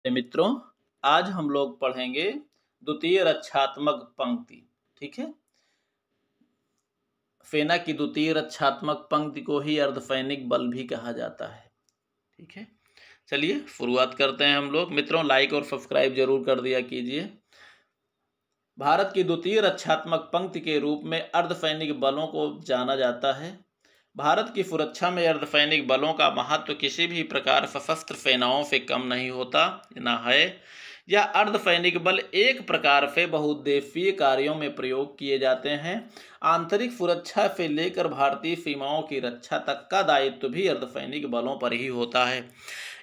मित्रों, आज हम लोग पढ़ेंगे द्वितीय रक्षात्मक पंक्ति। ठीक है। सेना की द्वितीय रक्षात्मक पंक्ति को ही अर्धसैनिक बल भी कहा जाता है। ठीक है, चलिए शुरुआत करते हैं हम लोग। मित्रों, लाइक और सब्सक्राइब जरूर कर दिया कीजिए। भारत की द्वितीय रक्षात्मक पंक्ति के रूप में अर्धसैनिक बलों को जाना जाता है। भारत की सुरक्षा में अर्धसैनिक बलों का महत्व किसी भी प्रकार सशस्त्र सेनाओं से कम नहीं होता न है। यह अर्धसैनिक बल एक प्रकार से बहुउद्देशीय कार्यों में प्रयोग किए जाते हैं। आंतरिक सुरक्षा से लेकर भारतीय सीमाओं की रक्षा तक का दायित्व भी अर्धसैनिक बलों पर ही होता है।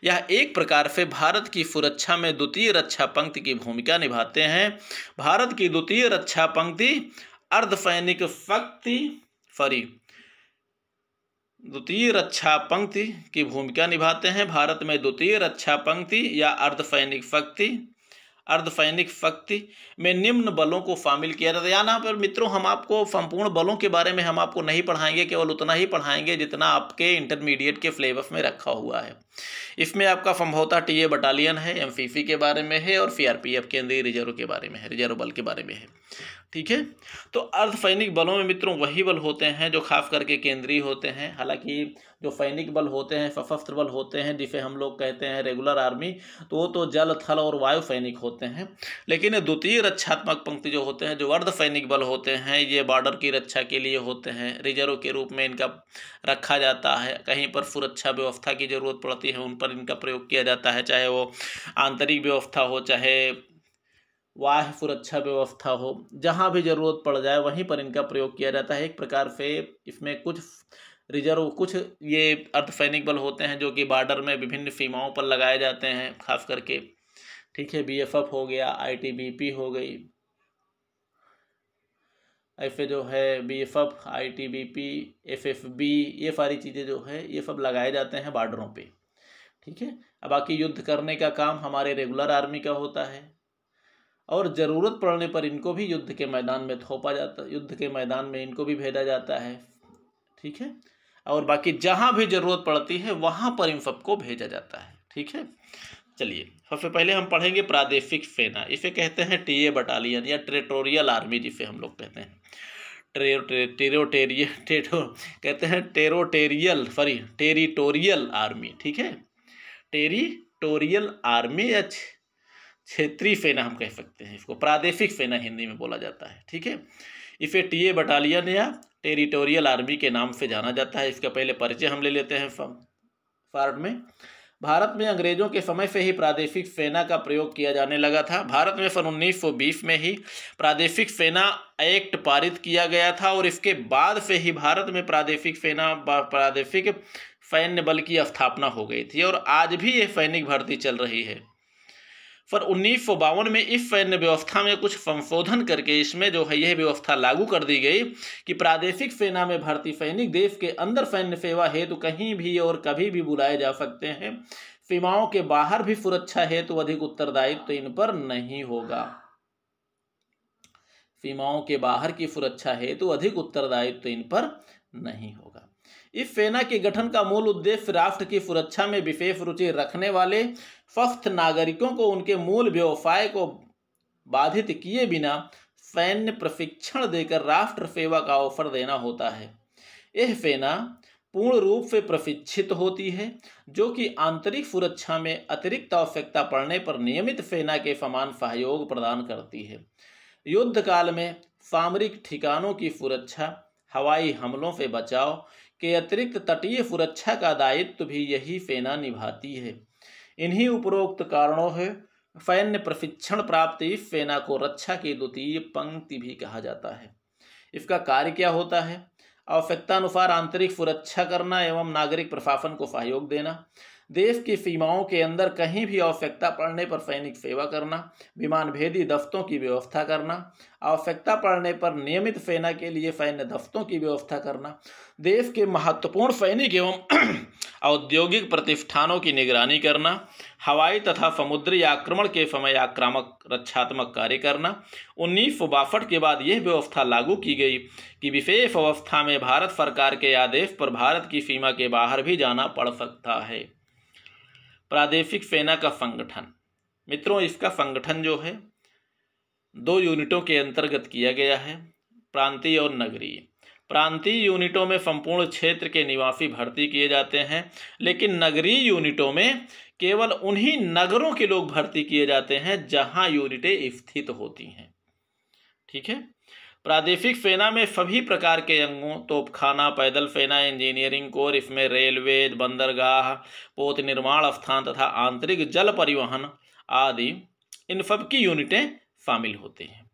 यह एक प्रकार से भारत की सुरक्षा में द्वितीय रक्षा पंक्ति की भूमिका निभाते हैं। भारत की द्वितीय रक्षा पंक्ति अर्धसैनिक शक्ति द्वितीय रक्षा पंक्ति की भूमिका निभाते हैं। भारत में द्वितीय रक्षा पंक्ति या अर्धसैनिक शक्ति में निम्न बलों को शामिल किया जाता है। यहाँ पर मित्रों, हम आपको संपूर्ण बलों के बारे में हम आपको नहीं पढ़ाएंगे, केवल उतना ही पढ़ाएंगे जितना आपके इंटरमीडिएट के सिलेबस में रखा हुआ है। इसमें आपका संभवतः टीए बटालियन है, एमसीसी के बारे में है और सीआरपीएफ केंद्रीय रिजर्व के बारे में है, रिजर्व बल के बारे में है। ठीक है, तो अर्धसैनिक बलों में मित्रों वही बल होते हैं जो खास करके केंद्रीय होते हैं। हालांकि जो सैनिक बल होते हैं, सशस्त्र बल होते हैं, जिसे हम लोग कहते हैं रेगुलर आर्मी, तो वो तो जल, थल और वायु सैनिक होते हैं। लेकिन द्वितीय रक्षात्मक पंक्ति जो होते हैं, जो अर्धसैनिक बल होते हैं, ये बॉर्डर की रक्षा के लिए होते हैं। रिजर्व के रूप में इनका रखा जाता है। कहीं पर सुरक्षा व्यवस्था की जरूरत पड़ती है, उन पर इनका प्रयोग किया जाता है, चाहे वो आंतरिक व्यवस्था हो, चाहे बाह्य सुरक्षा व्यवस्था हो। जहाँ भी जरूरत पड़ जाए वहीं पर इनका प्रयोग किया जाता है। एक प्रकार से इसमें कुछ रिजर्व, कुछ ये अर्धसैनिक बल होते हैं जो कि बॉर्डर में विभिन्न सीमाओं पर लगाए जाते हैं, खास करके। ठीक है, बीएसएफ हो गया, आईटीबीपी हो गई, ऐसे जो है बीएसएफ, आईटीबीपी, एफएफबी, ये सारी चीज़ें जो है ये सब लगाए जाते हैं बॉर्डरों पे। ठीक है, अब बाकी युद्ध करने का काम हमारे रेगुलर आर्मी का होता है और ज़रूरत पड़ने पर इनको भी युद्ध के मैदान में थोपा जाता, युद्ध के मैदान में इनको भी भेजा जाता है। ठीक है, और बाकी जहाँ भी ज़रूरत पड़ती है वहाँ पर इन सबको भेजा जाता है। ठीक है, चलिए सबसे पहले हम पढ़ेंगे प्रादेशिक सेना। इसे कहते हैं टीए बटालियन या टेरिटोरियल आर्मी, जिसे हम लोग कहते हैं टेरिटोरियल आर्मी। ठीक है, टेरिटोरियल आर्मी या क्षेत्रीय सेना हम कह सकते हैं इसको, प्रादेशिक सेना हिंदी में बोला जाता है। ठीक है, इसे टीए बटालियन या टेरिटोरियल आर्मी के नाम से जाना जाता है। इसका पहले परिचय हम ले लेते हैं पार्ट में। भारत में अंग्रेजों के समय से ही प्रादेशिक सेना का प्रयोग किया जाने लगा था। भारत में सन 1920 में ही प्रादेशिक सेना एक्ट पारित किया गया था और इसके बाद से ही भारत में प्रादेशिक सैन्य बल की स्थापना हो गई थी और आज भी यह सैनिक भर्ती चल रही है। पर 1952 में इस सैन्य व्यवस्था में कुछ संशोधन करके इसमें जो है यह व्यवस्था लागू कर दी गई कि प्रादेशिक सेना में भर्ती सैनिक देश के अंदर सैन्य सेवा हेतु कहीं भी और कभी भी बुलाए जा सकते हैं। सीमाओं के बाहर भी सुरक्षा हेतु अधिक उत्तरदायित्व इन पर नहीं होगा। सीमाओं के बाहर की सुरक्षा हेतु अधिक उत्तरदायित्व इन पर नहीं होगा। इस सेना के गठन का मूल उद्देश्य राष्ट्र की सुरक्षा में विशेष रुचि रखने वाले स्वस्थ नागरिकों को उनके मूल व्यवसाय को बाधित किए बिना सैन्य प्रशिक्षण देकर राष्ट्र सेवा का अवसर देना होता है। यह सेना पूर्ण रूप से प्रशिक्षित होती है, जो कि आंतरिक सुरक्षा में अतिरिक्त आवश्यकता पड़ने पर नियमित सेना के समान सहयोग प्रदान करती है। युद्ध काल में सामरिक ठिकानों की सुरक्षा, हवाई हमलों से बचाव के अतिरिक्त तटीय सुरक्षा का दायित्व भी यही सेना निभाती है। इन्हीं उपरोक्त कारणों से सैन्य प्रशिक्षण प्राप्त इस सेना को रक्षा की द्वितीय पंक्ति भी कहा जाता है। इसका कार्य क्या होता है? आवश्यकतानुसार आंतरिक सुरक्षा करना एवं नागरिक प्रशासन को सहयोग देना, देश की सीमाओं के अंदर कहीं भी आवश्यकता पड़ने पर सैनिक सेवा करना, विमान भेदी दफ्तों की व्यवस्था करना, आवश्यकता पड़ने पर नियमित सेना के लिए सैन्य दफ्तों की व्यवस्था करना, देश के महत्वपूर्ण सैनिक एवं औद्योगिक प्रतिष्ठानों की निगरानी करना, हवाई तथा समुद्री आक्रमण के समय आक्रामक रक्षात्मक कार्य करना। 1962 के बाद यह व्यवस्था लागू की गई कि विशेष अवस्था में भारत सरकार के आदेश पर भारत की सीमा के बाहर भी जाना पड़ सकता है। प्रादेशिक सेना का संगठन। मित्रों इसका संगठन जो है 2 यूनिटों के अंतर्गत किया गया है, प्रांतीय और नगरीय। प्रांतीय यूनिटों में संपूर्ण क्षेत्र के निवासी भर्ती किए जाते हैं, लेकिन नगरीय यूनिटों में केवल उन्हीं नगरों के लोग भर्ती किए जाते हैं जहां यूनिटें स्थित होती हैं। ठीक है। प्रादेशिक सेना में सभी प्रकार के अंगों, तोपखाना, पैदल सेना, इंजीनियरिंग कोर, इसमें रेलवे, बंदरगाह, पोत निर्माण स्थान तथा आंतरिक जल परिवहन आदि इन सब की यूनिटें शामिल होती हैं।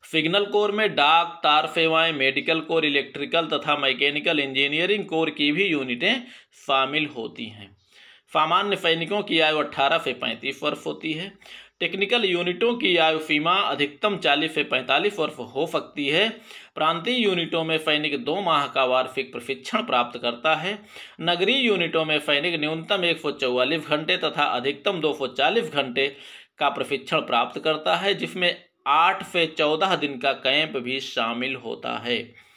सिग्नल कोर में डाक, तार सेवाएं, मेडिकल कोर, इलेक्ट्रिकल तथा मैकेनिकल इंजीनियरिंग कोर की भी यूनिटें शामिल होती हैं। सामान्य सैनिकों की आयु 18 से 35 वर्ष होती है। टेक्निकल यूनिटों की आयु सीमा अधिकतम 40 से 45 वर्ष हो सकती है। प्रांतीय यूनिटों में सैनिक 2 माह का वार्षिक प्रशिक्षण प्राप्त करता है। नगरीय यूनिटों में सैनिक न्यूनतम 144 घंटे तथा अधिकतम 240 घंटे का प्रशिक्षण प्राप्त करता है, जिसमें 8 से 14 दिन का कैंप भी शामिल होता है।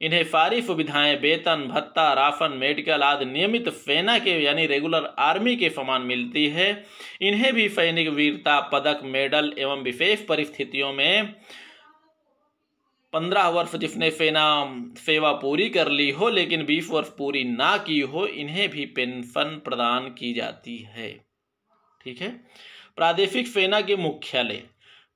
इन्हें सारी सुविधाएं, वेतन, भत्ता, राशन, मेडिकल आदि नियमित सेना के यानी रेगुलर आर्मी के समान मिलती है। इन्हें भी सैनिक वीरता पदक, मेडल एवं विशेष परिस्थितियों में 15 वर्ष जिसने सेना सेवा पूरी कर ली हो लेकिन 20 वर्ष पूरी ना की हो, इन्हें भी पेंशन प्रदान की जाती है। ठीक है। प्रादेशिक सेना के मुख्यालय।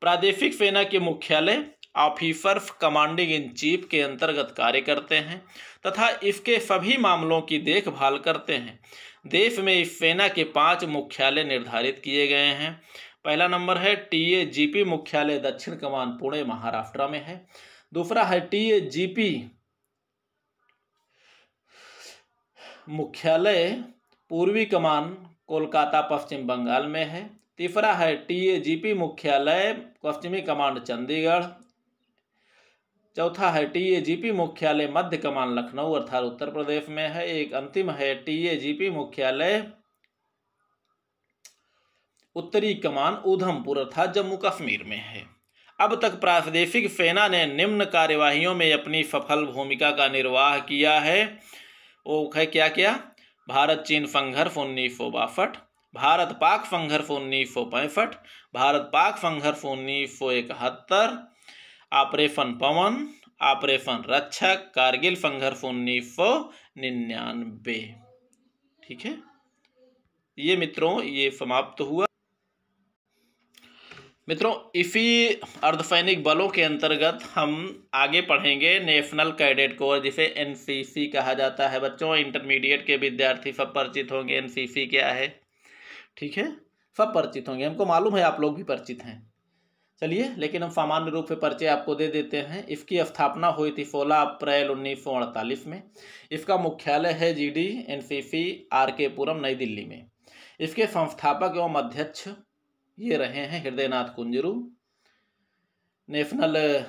प्रादेशिक सेना के मुख्यालय ऑफिसर्स कमांडिंग इन चीफ के अंतर्गत कार्य करते हैं तथा इसके सभी मामलों की देखभाल करते हैं। देश में इस सेना के 5 मुख्यालय निर्धारित किए गए हैं। पहला नंबर है TAGP मुख्यालय दक्षिण कमान पुणे महाराष्ट्र में है। दूसरा है TAGP मुख्यालय पूर्वी कमान कोलकाता पश्चिम बंगाल में है। तीसरा है TAGP मुख्यालय पश्चिमी कमांड चंडीगढ़। चौथा है TAGP मुख्यालय मध्य कमान लखनऊ अर्थात उत्तर प्रदेश में है। एक अंतिम है TAGP मुख्यालय उत्तरी कमान उधमपुर अर्थात जम्मू कश्मीर में है। अब तक प्रादेशिक सेना ने निम्न कार्यवाहियों में अपनी सफल भूमिका का निर्वाह किया है। वो है क्या क्या? भारत चीन संघर्ष 1962, भारत पाक संघर्ष 1965, भारत पाक संघर्ष 1971, ऑपरेशन पवन, ऑपरेशन रक्षक, कारगिल संघर्ष 1999। ठीक है। ये मित्रों ये समाप्त हुआ। मित्रों इसी अर्धसैनिक बलों के अंतर्गत हम आगे पढ़ेंगे नेशनल कैडेट कोर, जिसे NCC कहा जाता है। बच्चों इंटरमीडिएट के विद्यार्थी सब परिचित होंगे NCC क्या है। ठीक है, सब परिचित होंगे, हमको मालूम है आप लोग भी परिचित हैं। चलिए, लेकिन हम सामान्य रूप से परिचय आपको दे देते हैं। इसकी स्थापना हुई थी 16 अप्रैल 1948 में। इसका मुख्यालय है GD NCC RK पुरम नई दिल्ली में। इसके संस्थापक एवं अध्यक्ष ये रहे हैं Hridaynath Kunzru. National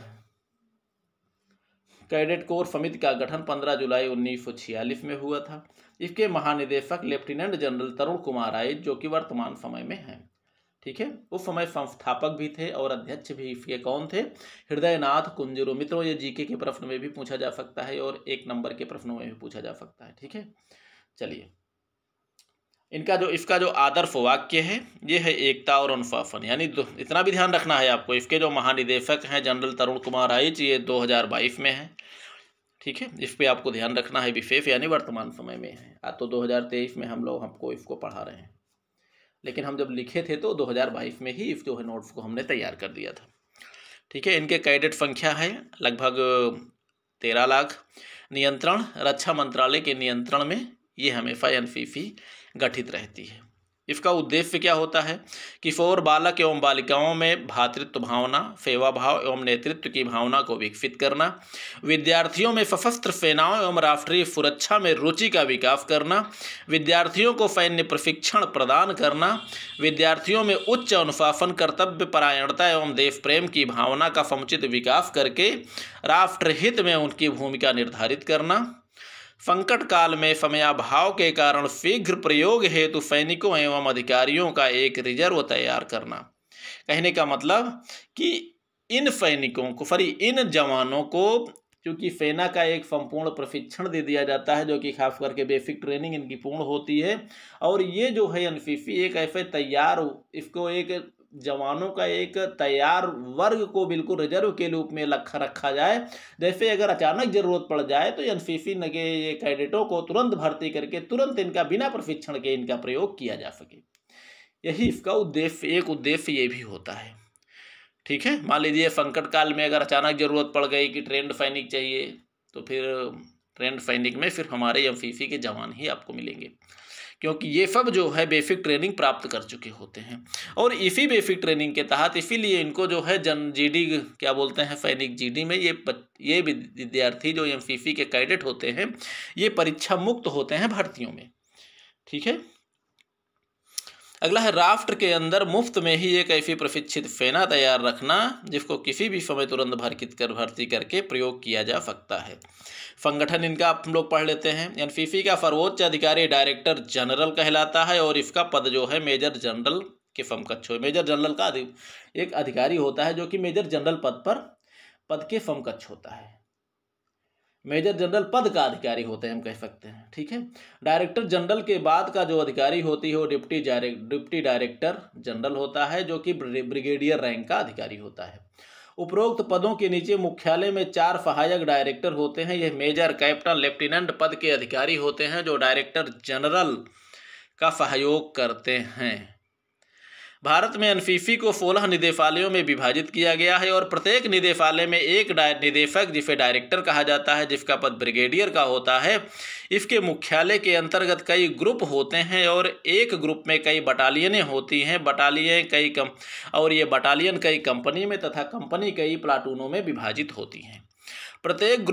cadet corps समिति का गठन 15 जुलाई 1946 में हुआ था। इसके महानिदेशक लेफ्टिनेंट जनरल तरुण कुमार राय, जो कि वर्तमान समय में हैं। ठीक है, उस समय संस्थापक भी थे और अध्यक्ष भी इसके कौन थे? हृदयनाथ कुंजरू। मित्रों ये GK के प्रश्न में भी पूछा जा सकता है और 1 नंबर के प्रश्नों में भी पूछा जा सकता है। ठीक है, चलिए इसका जो आदर्श वाक्य है ये है एकता और अनुशासन, यानी इतना भी ध्यान रखना है आपको। इसके जो महानिदेशक हैं जनरल तरुण कुमार राय जी, ये 2022 में है। ठीक है, इस पर आपको ध्यान रखना है, विशेष यानी वर्तमान समय में है। आज तो 2023 में हमको इसको पढ़ा रहे हैं, लेकिन हम जब लिखे थे तो 2022 में ही इस जो है नोट्स को हमने तैयार कर दिया था। ठीक है, इनके कैडेट संख्या है लगभग 13 लाख। नियंत्रण रक्षा मंत्रालय के नियंत्रण में ये हमेशा NCC गठित रहती है। इसका उद्देश्य क्या होता है? किशोर बालक एवं बालिकाओं में भ्रातृत्व भावना, सेवा भाव एवं नेतृत्व की भावना को विकसित करना, विद्यार्थियों में सशस्त्र सेनाओं एवं राष्ट्रीय सुरक्षा में रुचि का विकास करना, विद्यार्थियों को सैन्य प्रशिक्षण प्रदान करना, विद्यार्थियों में उच्च अनुशासन, कर्तव्य परायणता एवं देश प्रेम की भावना का समुचित विकास करके राष्ट्रहित में उनकी भूमिका निर्धारित करना, संकट काल में समयाभाव के कारण शीघ्र प्रयोग हेतु सैनिकों एवं अधिकारियों का एक रिजर्व तैयार करना। कहने का मतलब कि इन जवानों को क्योंकि सेना का एक संपूर्ण प्रशिक्षण दे दिया जाता है जो कि खास करके बेसिक ट्रेनिंग इनकी पूर्ण होती है। और ये जो है एनसीसी एक ऐसे तैयार, इसको एक जवानों का एक तैयार वर्ग को बिल्कुल रिजर्व के रूप में रखा जाए। जैसे अगर अचानक जरूरत पड़ जाए तो एनसीसी के ये कैडेटों को तुरंत भर्ती करके तुरंत इनका बिना प्रशिक्षण के इनका प्रयोग किया जा सके। यही इसका उद्देश्य, एक उद्देश्य ये भी होता है। ठीक है, मान लीजिए संकट काल में अगर अचानक जरूरत पड़ गई कि ट्रेंड सैनिक चाहिए, तो फिर ट्रेंड सैनिक में फिर हमारे एनसीसी के जवान ही आपको मिलेंगे, क्योंकि ये सब जो है बेसिक ट्रेनिंग प्राप्त कर चुके होते हैं। और इसी बेसिक ट्रेनिंग के तहत इसीलिए इनको जो है जीडी क्या बोलते हैं, सैनिक जीडी में ये विद्यार्थी जो एनसीसी के कैडेट होते हैं ये परीक्षा मुक्त होते हैं भर्तियों में। ठीक है, अगला है राष्ट्र के अंदर मुफ्त में ही एक ऐसी प्रशिक्षित सेना तैयार रखना जिसको किसी भी समय तुरंत भर्ती करके प्रयोग किया जा सकता है। संगठन इनका आप हम लोग पढ़ लेते हैं। एनसीसी का सर्वोच्च अधिकारी डायरेक्टर जनरल कहलाता है और इसका पद जो है मेजर जनरल के समकक्ष हो। मेजर जनरल का एक अधिकारी होता है जो कि मेजर जनरल पद के समकक्ष होता है। मेजर जनरल पद का अधिकारी होते हैं हम कह सकते हैं। ठीक है, डायरेक्टर जनरल के बाद का जो अधिकारी होती है वो डिप्टी डायरेक्टर जनरल होता है जो कि ब्रिगेडियर रैंक का अधिकारी होता है। उपरोक्त पदों के नीचे मुख्यालय में 4 सहायक डायरेक्टर होते हैं। यह मेजर, कैप्टन, लेफ्टिनेंट पद के अधिकारी होते हैं जो डायरेक्टर जनरल का सहयोग करते हैं। भारत में एनसीसी को 16 निदेशालयों में विभाजित किया गया है और प्रत्येक निदेशालय में एक निदेशक जिसे डायरेक्टर कहा जाता है जिसका पद ब्रिगेडियर का होता है। इसके मुख्यालय के अंतर्गत कई ग्रुप होते हैं और एक ग्रुप में कई बटालियनें होती हैं। और ये बटालियन कई कंपनी में तथा कंपनी कई प्लाटूनों में विभाजित होती हैं। प्रत्येक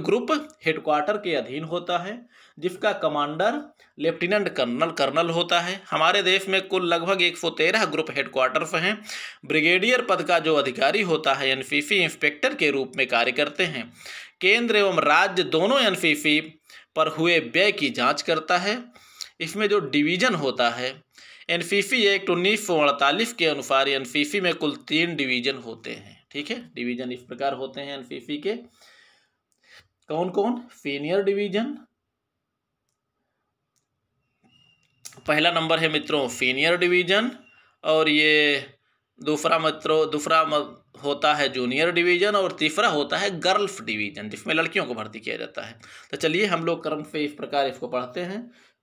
ग्रुप हेडक्वार्टर के अधीन होता है जिसका कमांडर लेफ्टिनेंट कर्नल होता है। हमारे देश में कुल लगभग 113 ग्रुप हेडक्वार्टर्स हैं। ब्रिगेडियर पद का जो अधिकारी होता है एनसीसी इंस्पेक्टर के रूप में कार्य करते हैं। केंद्र एवं राज्य दोनों एनसीसी पर हुए व्यय की जांच करता है। इसमें जो डिवीजन होता है, एनसीसी एक्ट 1948 के अनुसार एनसीसी में कुल 3 डिवीजन होते हैं। ठीक है, डिवीजन इस प्रकार होते हैं एनसीसी के। कौन कौन? सीनियर डिवीजन, पहला नंबर है मित्रों सीनियर डिवीजन, और ये दूसरा होता है जूनियर डिवीजन, और तीसरा होता है गर्ल्स डिवीजन जिसमें लड़कियों को भर्ती किया जाता है। तो चलिए हम लोग क्रम से इस प्रकार इसको पढ़ते हैं।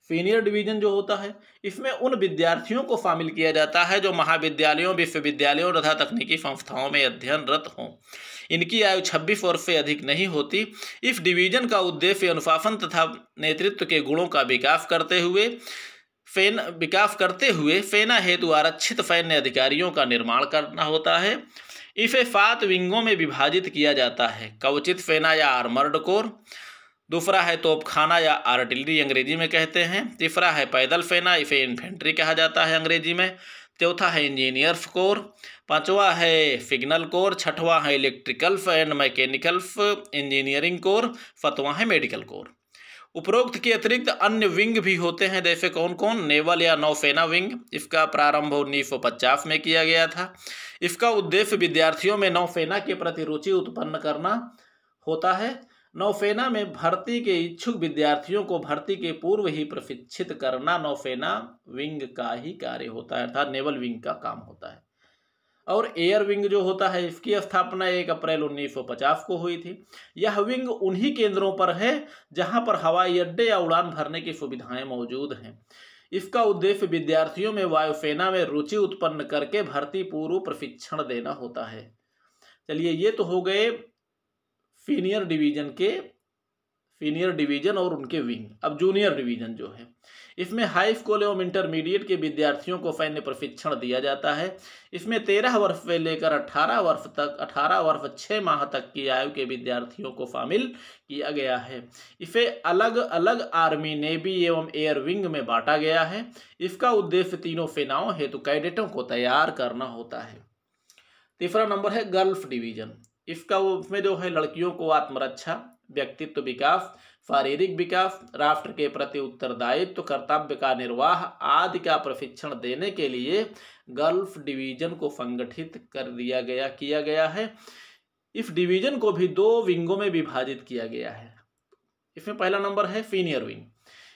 सीनियर डिवीजन जो होता है इसमें उन विद्यार्थियों को शामिल किया जाता है जो महाविद्यालयों, विश्वविद्यालयों तथा तकनीकी संस्थाओं में अध्ययनरत हों। इनकी आयु 26 वर्ष से अधिक नहीं होती। इस डिवीजन का उद्देश्य अनुशासन तथा नेतृत्व के गुणों का विकास करते हुए सेना हेतु आरक्षित सैन्य अधिकारियों का निर्माण करना होता है। इसे 7 विंगों में विभाजित किया जाता है। कवचित सेना या आर्मर्ड कोर, दूसरा है तोपखाना या आर्टिलरी अंग्रेजी में कहते हैं, तीसरा है पैदल सेना, इसे इन्फेंट्री कहा जाता है अंग्रेजी में, चौथा है इंजीनियर्स कोर, पांचवा है सिग्नल कोर, छठवां है electrical and mechanical engineering core, सातवां है मेडिकल कोर। उपरोक्त के अतिरिक्त अन्य विंग भी होते हैं, जैसे कौन कौन? नेवल या नौसेना विंग, इसका प्रारंभ 1950 में किया गया था। इसका उद्देश्य विद्यार्थियों में नौसेना के प्रति रुचि उत्पन्न करना होता है। नौसेना में भर्ती के इच्छुक विद्यार्थियों को भर्ती के पूर्व ही प्रशिक्षित करना नौसेना विंग का ही कार्य होता है, अर्थात नेवल विंग का काम होता है। और एयर विंग जो होता है इसकी स्थापना 1 अप्रैल 1950 को हुई थी। यह विंग उन्हीं केंद्रों पर है जहां पर हवाई अड्डे या उड़ान भरने की सुविधाएं मौजूद हैं। इसका उद्देश्य विद्यार्थियों में वायुसेना में रुचि उत्पन्न करके भर्ती पूर्व प्रशिक्षण देना होता है। चलिए, ये तो हो गए सीनियर डिवीजन और उनके विंग। अब जूनियर डिवीजन जो है इसमें हाई स्कूल एवं इंटरमीडिएट के विद्यार्थियों को सैन्य प्रशिक्षण दिया जाता है। इसमें 13 वर्ष से लेकर 18 वर्ष 6 माह तक की आयु के विद्यार्थियों को शामिल किया गया है। इसे अलग अलग आर्मी, नेवी एवं एयर विंग में बांटा गया है। इसका उद्देश्य तीनों सेनाओं हेतु कैडेटों को तैयार करना होता है। तीसरा नंबर है गर्ल्स डिवीजन। इसमें जो है लड़कियों को आत्मरक्षा, व्यक्तित्व विकास, शारीरिक विकास, राष्ट्र के प्रति उत्तरदायित्व, कर्तव्य का निर्वाह आदि का प्रशिक्षण देने के लिए गर्ल्स डिवीजन को संगठित किया गया है। इस डिवीजन को भी 2 विंगों में विभाजित किया गया है। इसमें पहला नंबर है सीनियर विंग।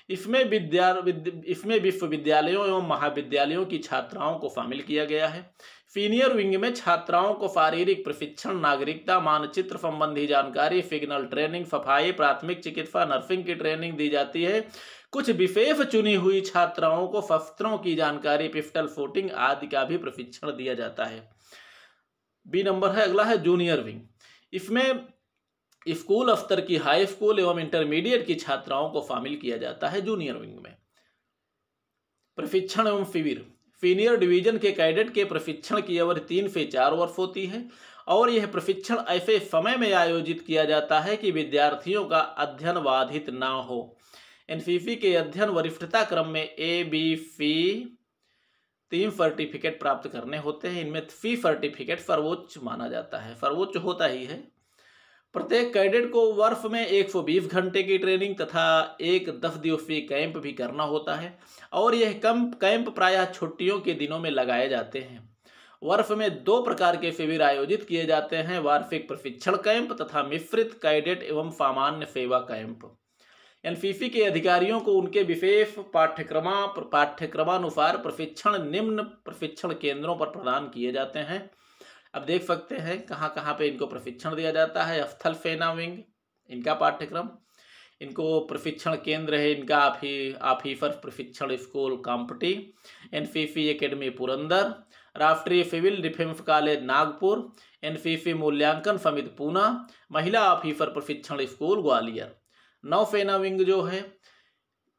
इसमें विश्वविद्यालयों एवं महाविद्यालयों की छात्राओं को शामिल किया गया है। सीनियर विंग में छात्राओं को शारीरिक प्रशिक्षण, नागरिकता, मानचित्र संबंधी जानकारी, सिग्नल ट्रेनिंग, सफाई, प्राथमिक चिकित्सा, नर्सिंग की ट्रेनिंग दी जाती है। कुछ विशेष चुनी हुई छात्राओं को शस्त्रों की जानकारी, पिस्टल शूटिंग आदि का भी प्रशिक्षण दिया जाता है। बी नंबर है, अगला है जूनियर विंग। इसमें स्कूल स्तर की हाई स्कूल एवं इंटरमीडिएट की छात्राओं को शामिल किया जाता है जूनियर विंग में। प्रशिक्षण एवं शिविर। सीनियर डिवीजन के कैडेट के प्रशिक्षण की अवधि 3 से 4 वर्ष होती है और यह प्रशिक्षण ऐसे समय में आयोजित किया जाता है कि विद्यार्थियों का अध्ययन बाधित ना हो। एनसीसी के अध्ययन वरिष्ठता क्रम में ABC 3 सर्टिफिकेट प्राप्त करने होते हैं। इनमें C सर्टिफिकेट सर्वोच्च माना जाता है, सर्वोच्च होता ही है। प्रत्येक कैडेट को वर्ष में 120 घंटे की ट्रेनिंग तथा एक 10 दिवसीय कैंप भी करना होता है और यह कैंप प्रायः छुट्टियों के दिनों में लगाए जाते हैं। वर्ष में 2 प्रकार के शिविर आयोजित किए जाते हैं, वार्षिक प्रशिक्षण कैंप तथा मिश्रित कैडेट एवं सामान्य सेवा कैंप। एनसीसी के अधिकारियों को उनके विशेष पाठ्यक्रमानुसार प्रशिक्षण निम्न प्रशिक्षण केंद्रों पर प्रदान किए जाते हैं। अब देख सकते हैं कहाँ कहाँ पे इनको प्रशिक्षण दिया जाता है। स्थल सेना विंग, इनका पाठ्यक्रम, इनको प्रशिक्षण केंद्र है इनका ऑफिसर प्रशिक्षण school Kamptee, NCC academy Purandar, राष्ट्रीय civil defence college Nagpur, NCC मूल्यांकन समिति पूना, महिला ऑफिसर प्रशिक्षण स्कूल ग्वालियर। नौसेना विंग जो है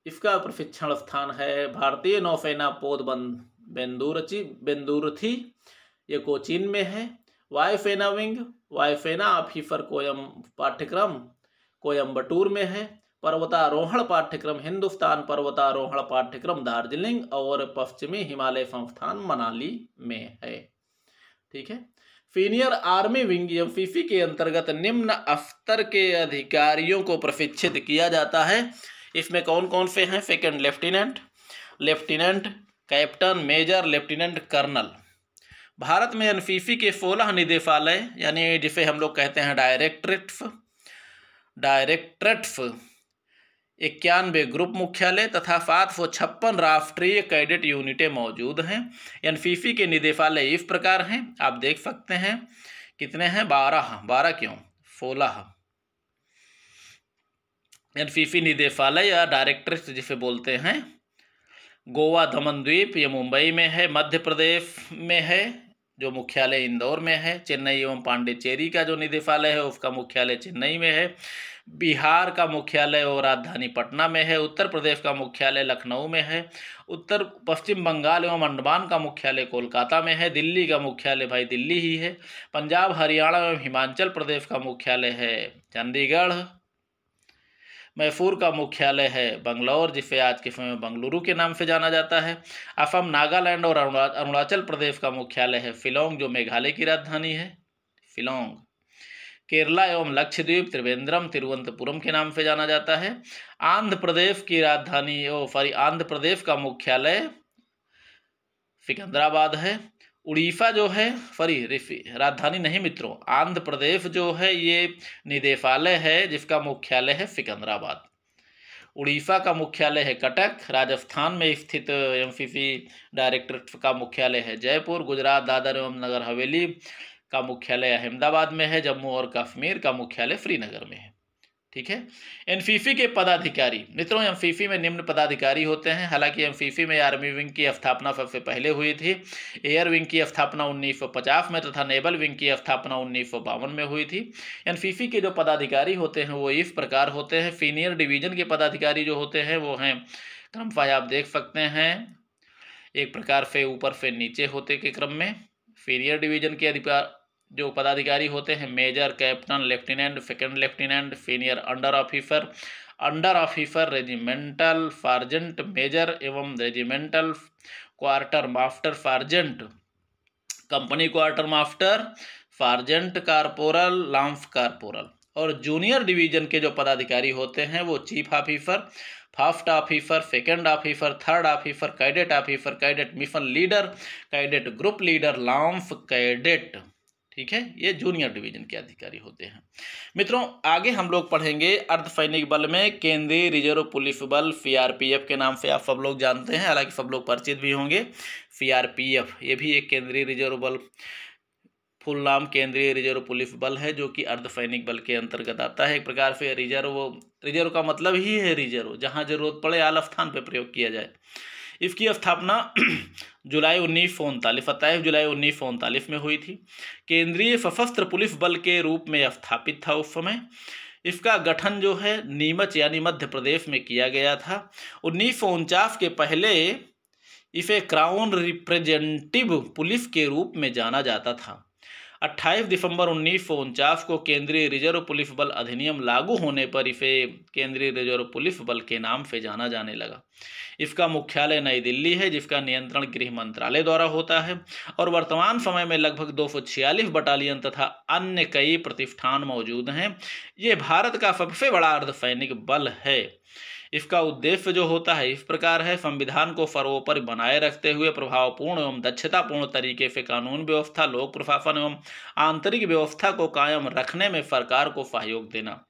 इसका प्रशिक्षण स्थान है भारतीय नौसेना पोत बेंदुरथी, ये कोचीन में है। वायुसेना विंग, वायुसेना ऑफिसर पाठ्यक्रम कोयम्बटूर में है। पर्वतारोहण पाठ्यक्रम हिंदुस्तान पर्वतारोहण पाठ्यक्रम दार्जिलिंग और पश्चिमी हिमालय संस्थान मनाली में है। ठीक है। सीनियर आर्मी विंग एनसीसी के अंतर्गत निम्न स्तर के अधिकारियों को प्रशिक्षित किया जाता है। इसमें कौन कौन से हैं? Second lieutenant, lieutenant captain, major, lieutenant colonel. Bharat में एनसीसी के 16 निदेशालय यानी जिसे हम लोग कहते हैं डायरेक्टरेट्स, 91 ग्रुप मुख्यालय तथा 756 राष्ट्रीय कैडेट यूनिटें मौजूद हैं। एनसीसी के निदेशालय इस प्रकार हैं, आप देख सकते हैं कितने हैं? 12 क्यों 16 एनसीसी निदेशालय या डायरेक्टरेट जिसे बोलते हैं। गोवा दमन द्वीप ये मुंबई में है, मध्य प्रदेश में है जो मुख्यालय इंदौर में है। चेन्नई एवं पांडिचेरी का जो निदेशालय है उसका मुख्यालय चेन्नई में है। बिहार का मुख्यालय और राजधानी पटना में है। उत्तर प्रदेश का मुख्यालय लखनऊ में है। उत्तर पश्चिम बंगाल एवं अंडमान का मुख्यालय कोलकाता में है। दिल्ली का मुख्यालय भाई दिल्ली ही है। पंजाब, हरियाणा एवं हिमाचल प्रदेश का मुख्यालय है चंडीगढ़। मैसूर का मुख्यालय है बंगलौर, जिसे आज के समय में बंगलुरु के नाम से जाना जाता है। असम, नागालैंड और अरुणाचल प्रदेश का मुख्यालय है शिलोंग, जो मेघालय की राजधानी है शिलोंग। केरला एवं लक्षद्वीप त्रिवेंद्रम, तिरुवनंतपुरम के नाम से जाना जाता है। आंध्र प्रदेश की राजधानी आंध्र प्रदेश का मुख्यालय सिकंदराबाद है। उड़ीसा जो है राजधानी नहीं मित्रों, आंध्र प्रदेश जो है ये निदेशालय है जिसका मुख्यालय है सिकंदराबाद। उड़ीसा का मुख्यालय है कटक। राजस्थान में स्थित एनसीसी डायरेक्टरेट का मुख्यालय है जयपुर। गुजरात, दादर एवं नगर हवेली का मुख्यालय अहमदाबाद में है। जम्मू और कश्मीर का मुख्यालय श्रीनगर में है। ठीक है। एनसीसी के पदाधिकारी मित्रों, एनसीसी में निम्न पदाधिकारी होते हैं। हालांकि एनसीसी में आर्मी विंग की स्थापना सबसे पहले हुई थी। एयर विंग की स्थापना 1950 में तथा नेवल विंग की स्थापना 1952 में हुई थी। एनसीसी के जो पदाधिकारी होते हैं वो इस प्रकार होते हैं। सीनियर डिवीजन के पदाधिकारी जो होते हैं वो हैं क्रमशः आप देख सकते हैं एक प्रकार से ऊपर से नीचे होते के क्रम में। सीनियर डिवीजन के जो पदाधिकारी होते हैं major, captain, lieutenant, second lieutenant, senior under officer, regimental sergeant major एवं regimental quarter master sergeant, company quarter master, sergeant corporal, lance corporal. और जूनियर डिवीजन के जो पदाधिकारी होते हैं वो chief officer, first officer, second officer, third officer, cadet mission leader, cadet group leader, lance cadet. ठीक है, ये जूनियर डिवीजन के अधिकारी होते हैं। मित्रों, आगे हम लोग पढ़ेंगे अर्धसैनिक बल में केंद्रीय रिजर्व पुलिस बल, सीआरपीएफ के नाम से आप सब लोग जानते हैं, हालांकि सब लोग परिचित भी होंगे। सीआरपीएफ ये भी एक केंद्रीय रिजर्व बल, फुल नाम केंद्रीय रिजर्व पुलिस बल है, जो कि अर्धसैनिक बल के अंतर्गत आता है। एक प्रकार से रिजर्व का मतलब ही है रिजर्व, जहां जरूरत पड़े आला स्थान पर प्रयोग किया जाए। इसकी स्थापना जुलाई 1939 27 जुलाई 1939 में हुई थी। केंद्रीय सशस्त्र पुलिस बल के रूप में स्थापित था उस समय। इसका गठन जो है नीमच यानी मध्य प्रदेश में किया गया था। 1949 के पहले इसे क्राउन रिप्रेजेंटेटिव पुलिस के रूप में जाना जाता था। 28 दिसंबर 1949 को केंद्रीय रिजर्व पुलिस बल अधिनियम लागू होने पर इसे केंद्रीय रिजर्व पुलिस बल के नाम से जाना जाने लगा। इसका मुख्यालय नई दिल्ली है, जिसका नियंत्रण गृह मंत्रालय द्वारा होता है, और वर्तमान समय में लगभग 246 बटालियन तथा अन्य कई प्रतिष्ठान मौजूद हैं। ये भारत का सबसे बड़ा अर्धसैनिक बल है। इसका उद्देश्य जो होता है इस प्रकार है: संविधान को सर्वोपरि बनाए रखते हुए प्रभावपूर्ण एवं दक्षतापूर्ण तरीके से कानून व्यवस्था, लोक प्रशासन एवं आंतरिक व्यवस्था को कायम रखने में सरकार को सहयोग देना,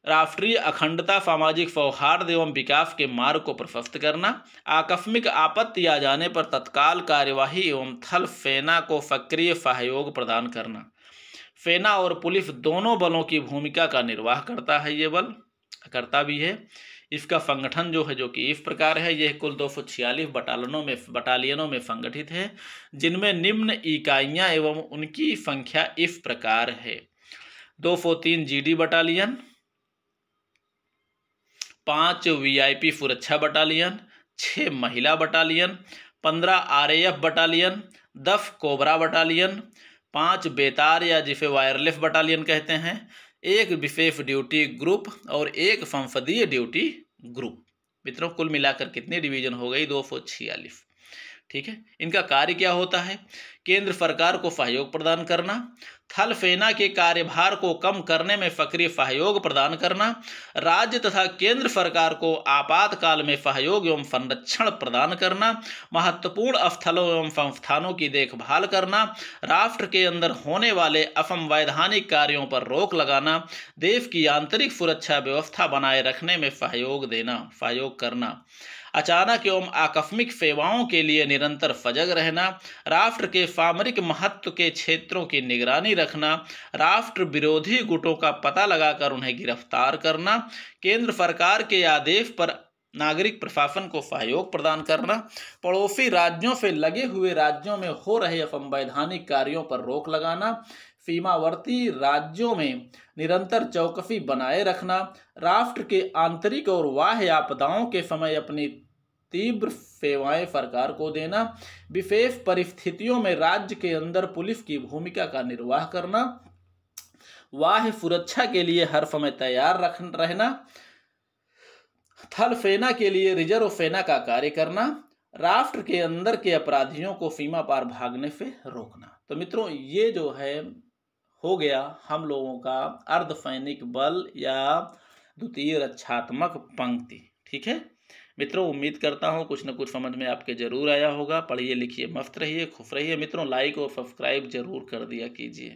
राष्ट्रीय अखंडता, सामाजिक सौहार्द एवं विकास के मार्ग को प्रशस्त करना, आकस्मिक आपत्ति आ जाने पर तत्काल कार्यवाही एवं थल सेना को सक्रिय सहयोग प्रदान करना। सेना और पुलिस दोनों बलों की भूमिका का निर्वाह करता है, ये बल करता भी है। इसका संगठन जो है, जो कि इस प्रकार है, यह कुल 246 बटालियनों में संगठित है, जिनमें निम्न इकाइयां एवं उनकी संख्या इस प्रकार है: 203 जीडी बटालियन, 5 वीआईपी सुरक्षा बटालियन, 6 महिला battalion, 15 RAF battalion, 10 cobra battalion, 5 बेतार या जिसे वायरलेस बटालियन कहते हैं, 1 विशेष ड्यूटी ग्रुप और 1 संसदीय ड्यूटी ग्रुप। मित्रों, कुल मिलाकर कितनी डिवीजन हो गई? 246। ठीक है, इनका कार्य क्या होता है? केंद्र सरकार को सहयोग प्रदान करना, थल सेना के कार्यभार को कम करने में सक्रिय सहयोग प्रदान करना, राज्य तथा केंद्र सरकार को आपातकाल में सहयोग एवं संरक्षण प्रदान करना, महत्वपूर्ण स्थलों एवं संस्थानों की देखभाल करना, राष्ट्र के अंदर होने वाले असंवैधानिक कार्यों पर रोक लगाना, देश की आंतरिक सुरक्षा व्यवस्था बनाए रखने में सहयोग करना, अचानक एवं आकस्मिक सेवाओं के लिए निरंतर सजग रहना, राष्ट्र के सामरिक महत्व के क्षेत्रों की निगरानी रखना, राष्ट्र विरोधी गुटों का पता लगाकर उन्हें गिरफ्तार करना, केंद्र सरकार के आदेश पर नागरिक प्रशासन को सहयोग प्रदान करना, पड़ोसी राज्यों से लगे हुए राज्यों में हो रहे असंवैधानिक कार्यों पर रोक लगाना, सीमावर्ती राज्यों में निरंतर चौकसी बनाए रखना, राष्ट्र के आंतरिक और बाह्य आपदाओं के समय अपनी तीव्र सेवाएं सरकार को देना, विशेष परिस्थितियों में राज्य के अंदर पुलिस की भूमिका का निर्वाह करना, बाह्य सुरक्षा के लिए हर समय तैयार रहना, थल सेना के लिए रिजर्व सेना का कार्य करना, राष्ट्र के अंदर के अपराधियों को सीमा पार भागने से रोकना। तो मित्रों, ये जो है हो गया हम लोगों का अर्धसैनिक बल या द्वितीय रक्षात्मक पंक्ति। ठीक है मित्रों, उम्मीद करता हूँ कुछ न कुछ समझ में आपके जरूर आया होगा। पढ़िए लिखिए, मस्त रहिए, खुश रहिए। मित्रों, लाइक और सब्सक्राइब जरूर कर दिया कीजिए।